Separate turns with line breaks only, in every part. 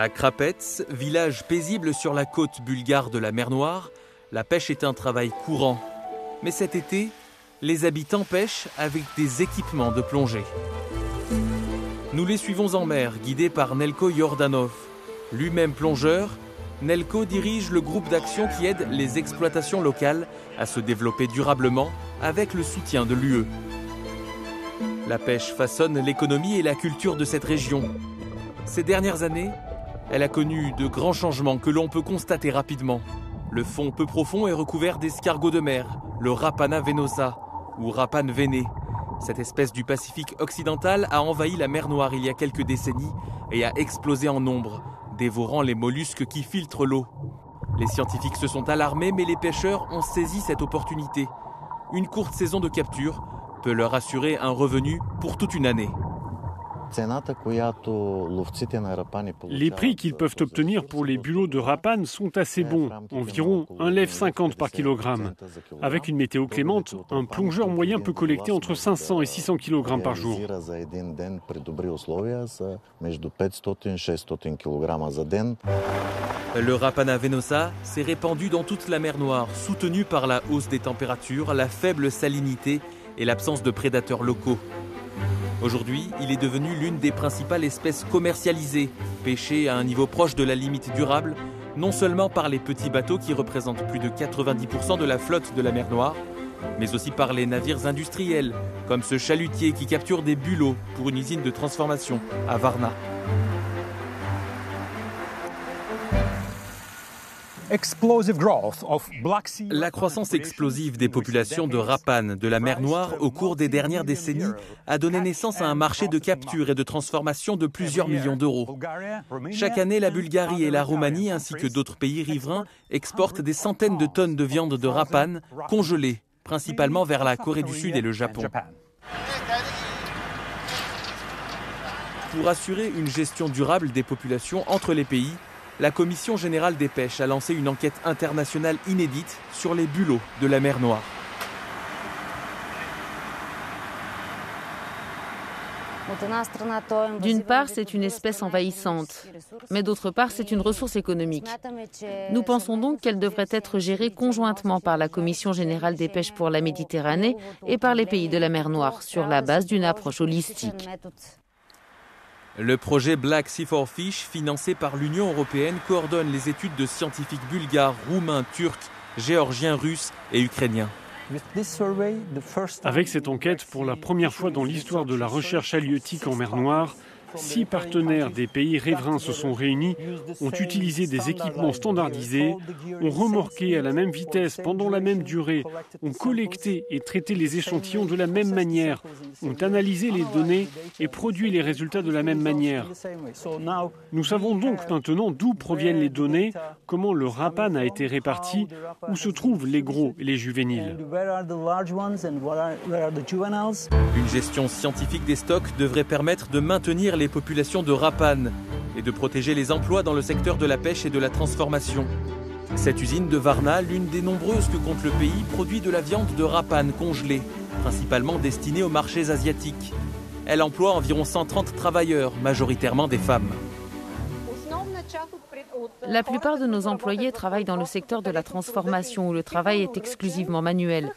À Krapets, village paisible sur la côte bulgare de la mer Noire, la pêche est un travail courant. Mais cet été, les habitants pêchent avec des équipements de plongée. Nous les suivons en mer, guidés par Nelko Yordanov. Lui-même plongeur, Nelko dirige le groupe d'action qui aide les exploitations locales à se développer durablement avec le soutien de l'UE. La pêche façonne l'économie et la culture de cette région. Ces dernières années, elle a connu de grands changements que l'on peut constater rapidement. Le fond peu profond est recouvert d'escargots de mer, le Rapana venosa ou Rapan vené. Cette espèce du Pacifique occidental a envahi la mer Noire il y a quelques décennies et a explosé en nombre, dévorant les mollusques qui filtrent l'eau. Les scientifiques se sont alarmés, mais les pêcheurs ont saisi cette opportunité. Une courte saison de capture peut leur assurer un revenu pour toute une année.
Les prix qu'ils peuvent obtenir pour les bulots de Rapan sont assez bons, environ 1,50 $ par kilogramme. Avec une météo clémente, un plongeur moyen peut collecter entre 500 et 600 kg par jour.
Le Rapana venosa s'est répandu dans toute la mer Noire, soutenu par la hausse des températures, la faible salinité et l'absence de prédateurs locaux. Aujourd'hui, il est devenu l'une des principales espèces commercialisées, pêchées à un niveau proche de la limite durable, non seulement par les petits bateaux qui représentent plus de 90% de la flotte de la mer Noire, mais aussi par les navires industriels, comme ce chalutier qui capture des bulots pour une usine de transformation à Varna. La croissance explosive des populations de Rapan de la mer Noire au cours des dernières décennies a donné naissance à un marché de capture et de transformation de plusieurs millions d'euros. Chaque année, la Bulgarie et la Roumanie, ainsi que d'autres pays riverains, exportent des centaines de tonnes de viande de Rapan congelée, principalement vers la Corée du Sud et le Japon. Pour assurer une gestion durable des populations entre les pays, la Commission générale des pêches a lancé une enquête internationale inédite sur les bulots de la mer Noire.
D'une part, c'est une espèce envahissante, mais d'autre part, c'est une ressource économique. Nous pensons donc qu'elle devrait être gérée conjointement par la Commission générale des pêches pour la Méditerranée et par les pays de la mer Noire, sur la base d'une approche holistique.
Le projet Black Sea for Fish, financé par l'Union européenne, coordonne les études de scientifiques bulgares, roumains, turcs, géorgiens, russes et ukrainiens.
Avec cette enquête, pour la première fois dans l'histoire de la recherche halieutique en mer Noire, 6 partenaires des pays riverains se sont réunis, ont utilisé des équipements standardisés, ont remorqué à la même vitesse pendant la même durée, ont collecté et traité les échantillons de la même manière, ont analysé les données et produit les résultats de la même manière. Nous savons donc maintenant d'où proviennent les données, comment le Rapan a été réparti, où se trouvent les gros et les juvéniles.
Une gestion scientifique des stocks devrait permettre de maintenir les populations de Rapan et de protéger les emplois dans le secteur de la pêche et de la transformation. Cette usine de Varna, l'une des nombreuses que compte le pays, produit de la viande de Rapan congelée, principalement destinée aux marchés asiatiques. Elle emploie environ 130 travailleurs, majoritairement des femmes.
La plupart de nos employés travaillent dans le secteur de la transformation où le travail est exclusivement manuel.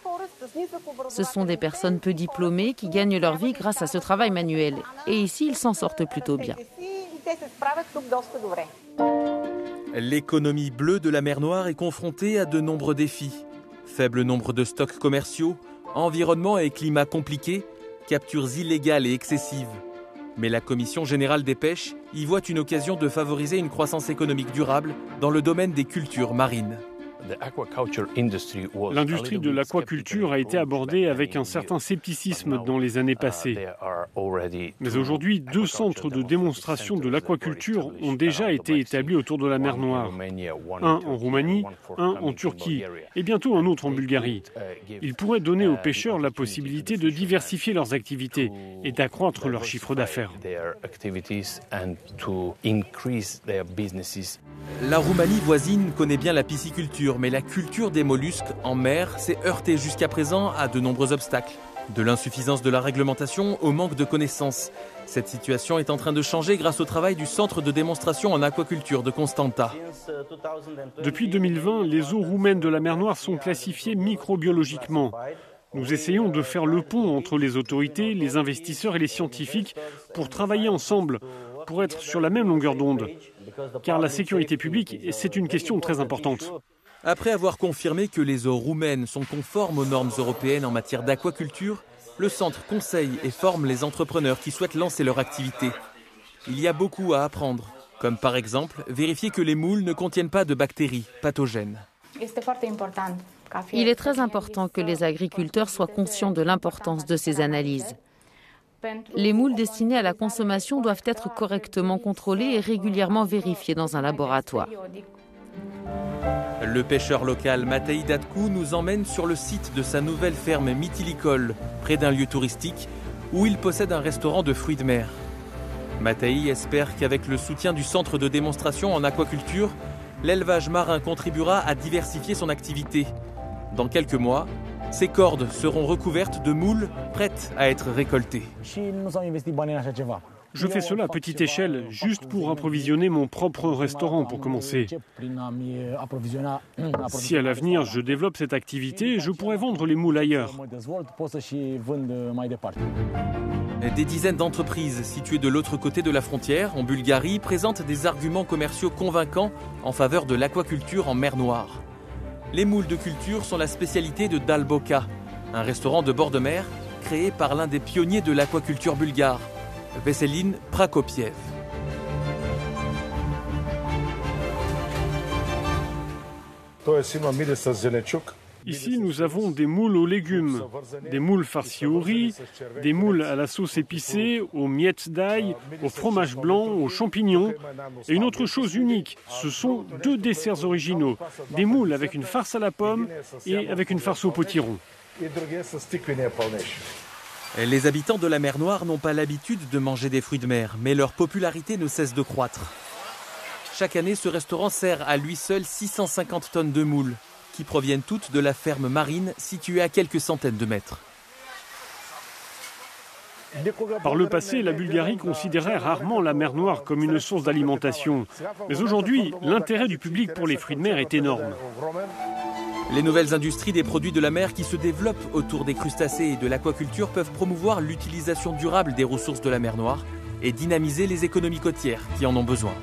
Ce sont des personnes peu diplômées qui gagnent leur vie grâce à ce travail manuel. Et ici, ils s'en sortent plutôt bien.
L'économie bleue de la mer Noire est confrontée à de nombreux défis. Faible nombre de stocks commerciaux, environnement et climat compliqués, captures illégales et excessives. Mais la Commission générale des pêches y voit une occasion de favoriser une croissance économique durable dans le domaine des cultures marines.
L'industrie de l'aquaculture a été abordée avec un certain scepticisme dans les années passées. Mais aujourd'hui, 2 centres de démonstration de l'aquaculture ont déjà été établis autour de la mer Noire. Un en Roumanie, un en Turquie et bientôt un autre en Bulgarie. Ils pourraient donner aux pêcheurs la possibilité de diversifier leurs activités et d'accroître leur chiffre d'affaires.
La Roumanie voisine connaît bien la pisciculture, mais la culture des mollusques en mer s'est heurtée jusqu'à présent à de nombreux obstacles. De l'insuffisance de la réglementation au manque de connaissances. Cette situation est en train de changer grâce au travail du centre de démonstration en aquaculture de Constanta.
Depuis 2020, les eaux roumaines de la mer Noire sont classifiées microbiologiquement. Nous essayons de faire le pont entre les autorités, les investisseurs et les scientifiques pour travailler ensemble, pour être sur la même longueur d'onde. Car la sécurité publique, c'est une question très importante.
Après avoir confirmé que les eaux roumaines sont conformes aux normes européennes en matière d'aquaculture, le centre conseille et forme les entrepreneurs qui souhaitent lancer leur activité. Il y a beaucoup à apprendre, comme par exemple vérifier que les moules ne contiennent pas de bactéries pathogènes.
Il est très important que les agriculteurs soient conscients de l'importance de ces analyses. Les moules destinés à la consommation doivent être correctement contrôlés et régulièrement vérifiés dans un laboratoire.
Le pêcheur local Matei Datku nous emmène sur le site de sa nouvelle ferme mythilicole, près d'un lieu touristique, où il possède un restaurant de fruits de mer. Matei espère qu'avec le soutien du centre de démonstration en aquaculture, l'élevage marin contribuera à diversifier son activité. Dans quelques mois, ces cordes seront recouvertes de moules prêtes à être récoltées.
Je fais cela à petite échelle, juste pour approvisionner mon propre restaurant pour commencer. Si à l'avenir je développe cette activité, je pourrais vendre les moules ailleurs.
Des dizaines d'entreprises situées de l'autre côté de la frontière, en Bulgarie, présentent des arguments commerciaux convaincants en faveur de l'aquaculture en mer Noire. Les moules de culture sont la spécialité de Dalboka, un restaurant de bord de mer créé par l'un des pionniers de l'aquaculture bulgare, Veselin Prokopiev.
Ici, nous avons des moules aux légumes, des moules farcis au riz, des moules à la sauce épicée, aux miettes d'ail, au fromage blanc, aux champignons. Et une autre chose unique, ce sont 2 desserts originaux, des moules avec une farce à la pomme et avec une farce au potiron.
Les habitants de la mer Noire n'ont pas l'habitude de manger des fruits de mer, mais leur popularité ne cesse de croître. Chaque année, ce restaurant sert à lui seul 650 tonnes de moules, qui proviennent toutes de la ferme marine située à quelques centaines de mètres.
Par le passé, la Bulgarie considérait rarement la mer Noire comme une source d'alimentation. Mais aujourd'hui, l'intérêt du public pour les fruits de mer est énorme.
Les nouvelles industries des produits de la mer qui se développent autour des crustacés et de l'aquaculture peuvent promouvoir l'utilisation durable des ressources de la mer Noire et dynamiser les économies côtières qui en ont besoin.